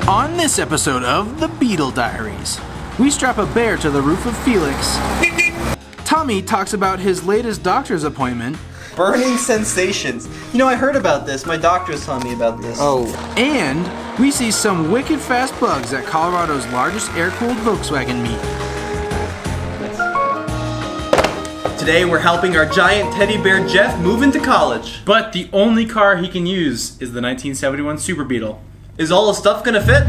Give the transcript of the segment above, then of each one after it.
On this episode of the Beetle Diaries, we strap a bear to the roof of Felix. Tommy talks about his latest doctor's appointment. Burning sensations. You know, I heard about this. My doctor was telling me about this. Oh. And we see some wicked fast bugs at Colorado's largest air-cooled Volkswagen meet. Today we're helping our giant teddy bear Jeff move into college. But the only car he can use is the 1971 Super Beetle. Is all the stuff gonna fit?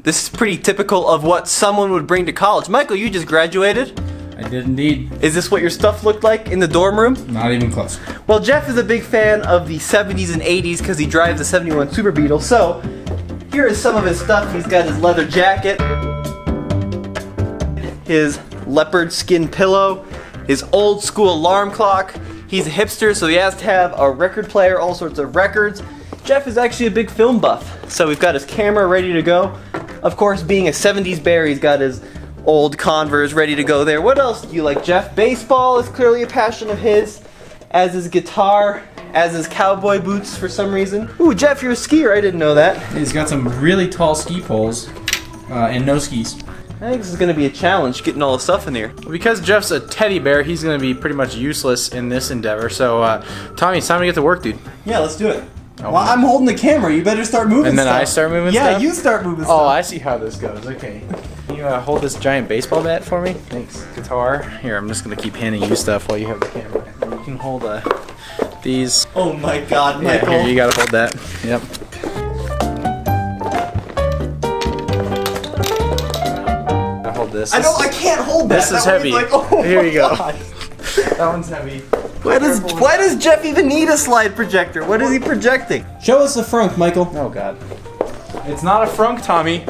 This is pretty typical of what someone would bring to college. Michael, you just graduated. I did indeed. Is this what your stuff looked like in the dorm room? Not even close. Well, Jeff is a big fan of the 70s and 80s because he drives the 71 Super Beetle. So, here is some of his stuff. He's got his leather jacket, his leopard skin pillow, his old school alarm clock. He's a hipster, so he has to have a record player, all sorts of records. Jeff is actually a big film buff, so we've got his camera ready to go. Of course, being a 70s bear, he's got his old Converse ready to go there. What else do you like, Jeff? Baseball is clearly a passion of his, as is guitar, as is cowboy boots for some reason. Ooh, Jeff, you're a skier. I didn't know that. He's got some really tall ski poles and no skis. I think this is going to be a challenge, getting all the stuff in here. Because Jeff's a teddy bear, he's going to be pretty much useless in this endeavor. So, Tommy, it's time to get to work, dude. Yeah, let's do it. Well, I'm holding the camera. You better start moving And then stuff. I start moving Yeah, stuff? you start moving Oh, stuff. I see how this goes. Okay. Can you hold this giant baseball bat for me? Thanks. Guitar. Here, I'm just going to keep handing you stuff while you have the camera. You can hold these. Oh my God, Yeah, Michael. here, you got to hold that. Yep. I hold this. I can't hold that. This is That way heavy. it's like, oh Here my you go. God. That one's heavy. Why does Jeff even need a slide projector? What is he projecting? Show us the frunk, Michael. Oh, God. It's not a frunk, Tommy.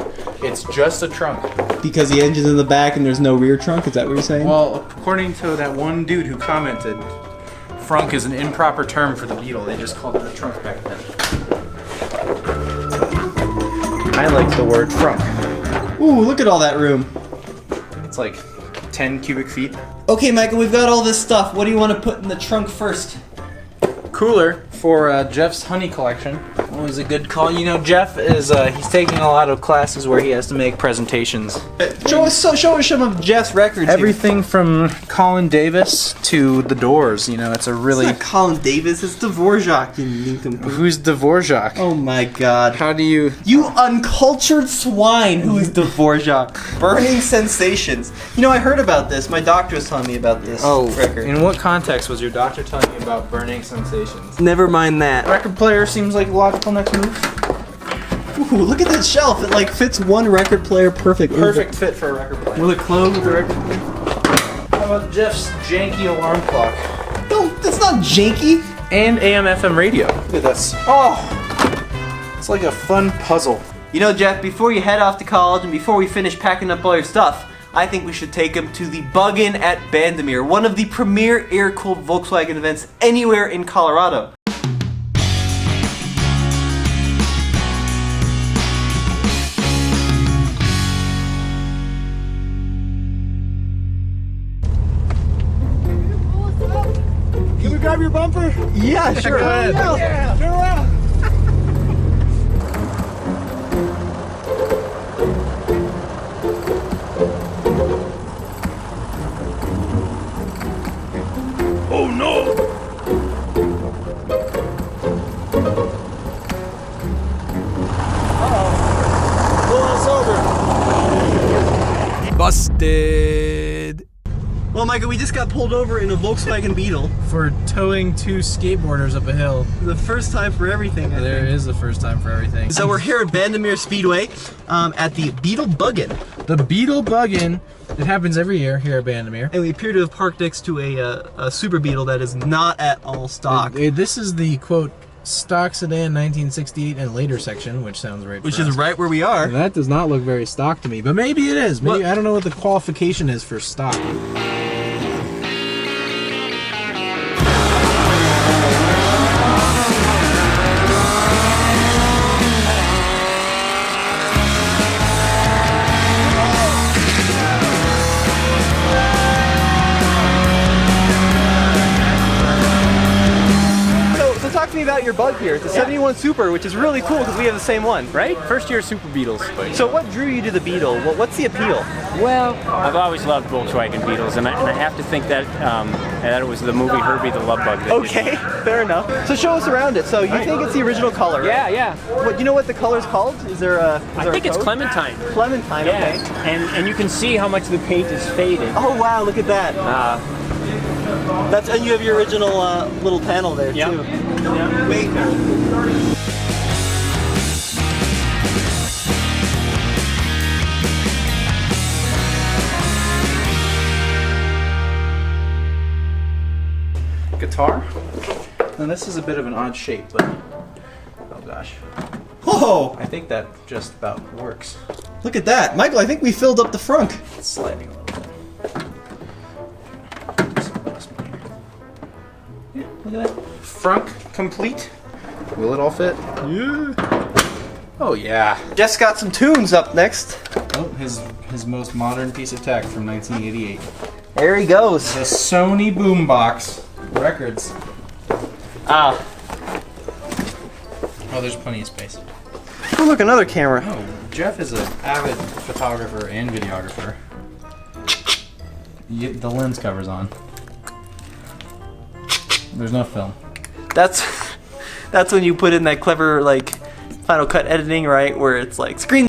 It's just a trunk. Because the engine's in the back and there's no rear trunk? Is that what you're saying? Well, according to that one dude who commented, frunk is an improper term for the Beetle. They just called it a trunk back then. I like the word frunk. Ooh, look at all that room. It's like 10 cubic feet. Okay, Michael, we've got all this stuff. What do you want to put in the trunk first? Cooler for Jeff's honey collection. That was a good call. You know, Jeff is he's taking a lot of classes where he has to make presentations. Show us some of Jeff's records. Everything from Colin Davis to The Doors. You know, it's a really... It's not Colin Davis, it's Dvorak, you nincompoop. Who's Dvorak? Oh my God. How do you... You uncultured swine! Who is Dvorak? Burning sensations. You know, I heard about this. My doctor was telling me about this record. In what context was your doctor telling you about burning sensations? Never mind that. Record player seems like a logical next move. Ooh, look at that shelf. It like fits one record player perfect. Perfect fit for a record player. Will it close with the record player? How about Jeff's janky alarm clock? No, that's not janky. And AM/FM radio. Look at this. Oh! It's like a fun puzzle. You know, Jeff, before you head off to college and before we finish packing up all your stuff, I think we should take him to the Bug-In at Bandemere, one of the premier air-cooled Volkswagen events anywhere in Colorado. Can we grab your bumper? Yeah, sure. Go ahead. Yeah, turn around. Oh no! Busted. Well, Michael, we just got pulled over in a Volkswagen Beetle. For towing two skateboarders up a hill. The first time for everything, I There think. is the first time for everything. So we're here at Bandemere Speedway at the Beetle Bug-In. The Beetle Bug-In. It happens every year here at Bandemere. And we appear to have parked next to a Super Beetle that is not at all stock. This is the, quote, stock sedan 1968 and later section, which sounds right. Which is right where we are. That does not look very stock to me, but maybe it is. Maybe, I don't know what the qualification is for stock. got your bug here. It's a 71 Super, which is really cool because we have the same one. Right? First year Super Beetles. So what drew you to the Beetle? What's the appeal? Well, I've always loved Volkswagen Beetles, and I have to think that it was the movie Herbie the Love Bug. That Okay, fair enough. So show us around it. So you think it's the original color, right? Yeah, yeah. What, you know what the color's called? Is there a I think it's code? Clementine. Clementine, Yeah, okay. and you can see how much the paint is faded. Oh wow, look at that. And you have your original little panel there Yep. too. Yeah. Wait. Guitar. Now this is a bit of an odd shape, but oh gosh, Whoa! I think that just about works. Look at that, Michael. I think we filled up the front. It's sliding a little bit. Yeah, look at that. Frunk complete. Will it all fit? Yeah. Oh yeah. Jeff's got some tunes up next. Oh, his most modern piece of tech from 1988. There he goes. The Sony Boombox Records. Ah. Oh, there's plenty of space. Oh, look, another camera. Oh, Jeff is an avid photographer and videographer. The lens cover's on. There's no film. That's when you put in that clever like Final Cut editing, right? Where it's like screen.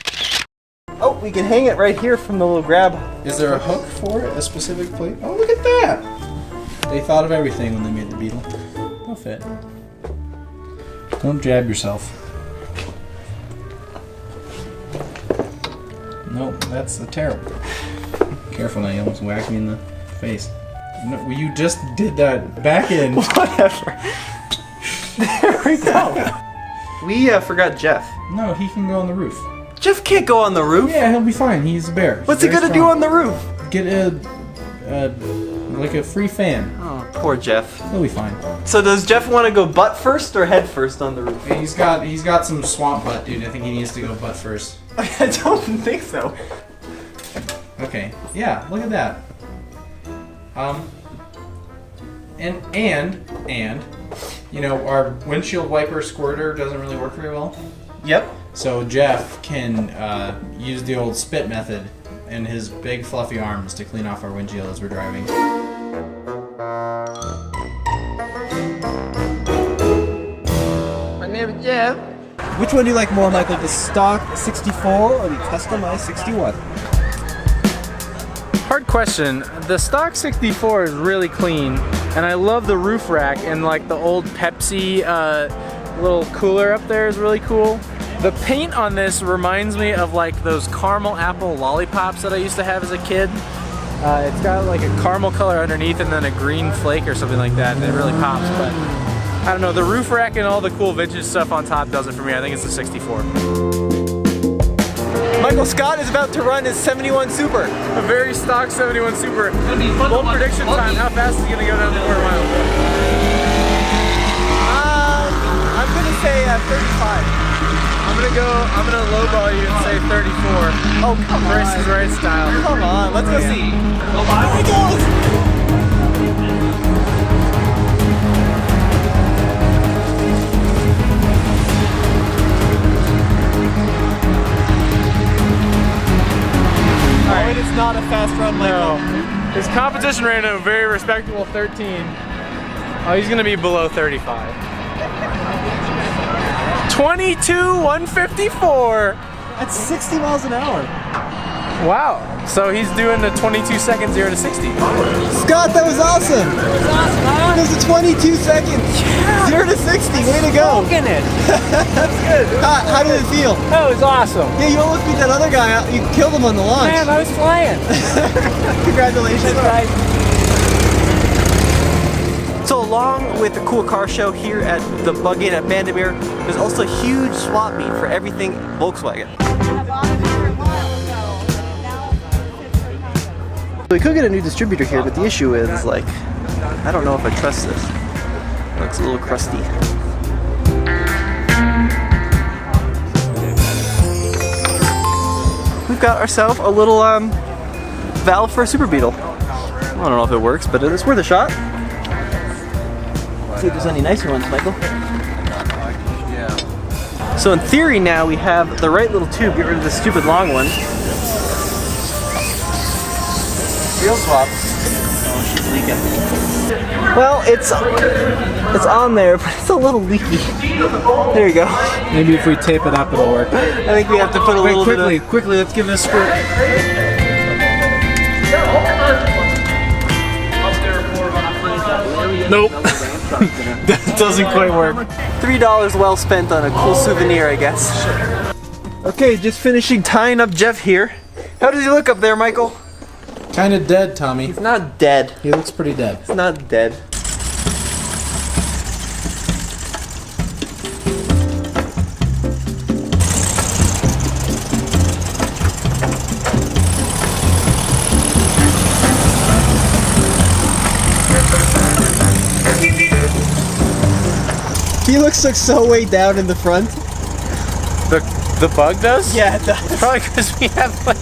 Oh, we can hang it right here from the little grab. Is there a hook for it? A specific plate? Oh, look at that! They thought of everything when they made the Beetle. They'll fit. Don't jab yourself. Nope, that's terrible. Careful now, you almost whacked me in the face. No, well, you just did that back in. Whatever. There we go. We forgot Jeff. No, he can go on the roof. Jeff can't go on the roof. Yeah, he'll be fine. He's a bear. What's he gonna do on the roof? Get like a free fan. Oh, poor Jeff. He'll be fine. So does Jeff want to go butt first or head first on the roof? He's got some swamp butt, dude. I think he needs to go butt first. I don't think so. Okay. Yeah, look at that. And you know, our windshield wiper squirter doesn't really work very well. Yep. So Jeff can use the old spit method and his big fluffy arms to clean off our windshield as we're driving. My name is Jeff. Which one do you like more, Michael? The stock 64 or the customized 61? Hard question. The stock 64 is really clean, and I love the roof rack, and like the old Pepsi little cooler up there is really cool. The paint on this reminds me of like those caramel apple lollipops that I used to have as a kid. It's got like a caramel color underneath and then a green flake or something like that, and it really pops. But I don't know, the roof rack and all the cool vintage stuff on top does it for me. I think it's the 64. Michael Scott is about to run his 71 Super. A very stock 71 Super. Bold prediction time, how fast is he gonna go down the quarter mile? I'm gonna say 35. I'm gonna lowball you and say 34. Oh, come on. Race is right style. Come on, let's go see. Here he goes. Oh, it is not a fast run, Michael. No. His competition ran a very respectable 13. Oh, he's gonna be below 35. 22,154. That's 60 miles an hour. Wow. So he's doing the 22 seconds 0 to 60. Scott, that was awesome. That was awesome, huh? It was a 22 seconds. 0 to 60. Way to go. Smoking it. That's good. How did it feel? That was awesome. Yeah, you almost beat that other guy out. You killed him on the launch. Man, I was flying. Congratulations. Right. So along with the cool car show here at the Bug-In at Bandimere, there's also a huge swap meet for everything Volkswagen. We could get a new distributor here, but the issue is, like, I don't know if I trust this. It looks a little crusty. We've got ourselves a little valve for a Super Beetle. I don't know if it works, but it's worth a shot. See if there's any nicer ones, Michael. So in theory now we have the right little tube, get rid of the stupid long one. Seal swap. Oh, she's leaking. Well, it's on there, but it's a little leaky. There you go. Maybe if we tape it up, it'll work. I think we have to put a little bit of... Quickly, let's give it a squirt. Nope. That doesn't quite work. $3 well spent on a cool souvenir, I guess. Okay, just finishing tying up Jeff here. How does he look up there, Michael? Kinda dead, Tommy. He's not dead. He looks pretty dead. He's not dead. Felix looks so way down in the front. The bug does? Yeah, it does. Probably because we have like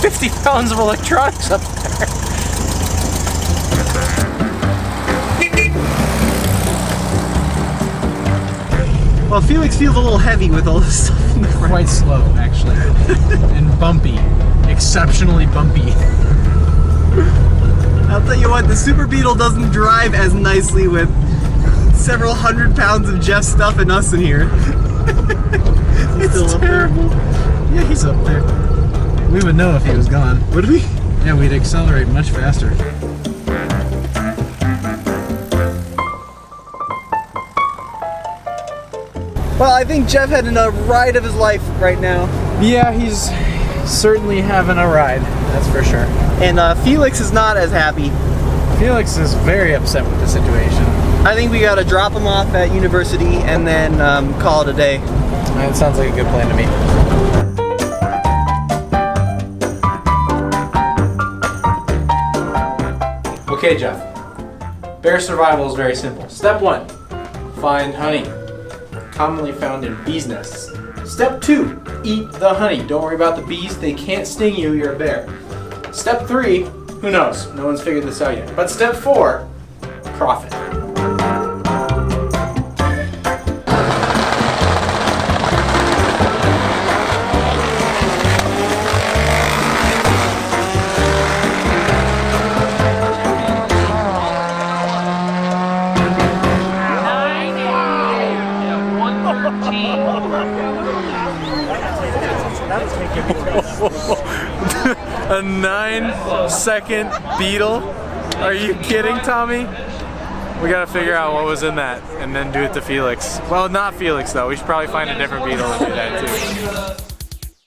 50 pounds of electronics up there. Well, Felix feels a little heavy with all this stuff in the front. Quite slow, actually. And bumpy. Exceptionally bumpy. I'll tell you what, the Super Beetle doesn't drive as nicely with several 100 pounds of Jeff's stuff and us in here. He's still up there? Yeah, he's up there. We would know if he was gone. Would we? Yeah, we'd accelerate much faster. Well, I think Jeff had a ride of his life right now. Yeah, he's certainly having a ride, that's for sure. And Felix is not as happy. Felix is very upset with the situation. I think we gotta drop him off at university and then call it a day. That sounds like a good plan to me. Okay, Jeff. Bear survival is very simple. Step 1, find honey, commonly found in bees' nests. Step 2, eat the honey. Don't worry about the bees, they can't sting you, you're a bear. Step 3, who knows? No one's figured this out yet. But step 4, profit. A 9-second beetle? Are you kidding, Tommy? We gotta figure out what was in that and then do it to Felix. Well, not Felix though. We should probably find a different beetle and do that too.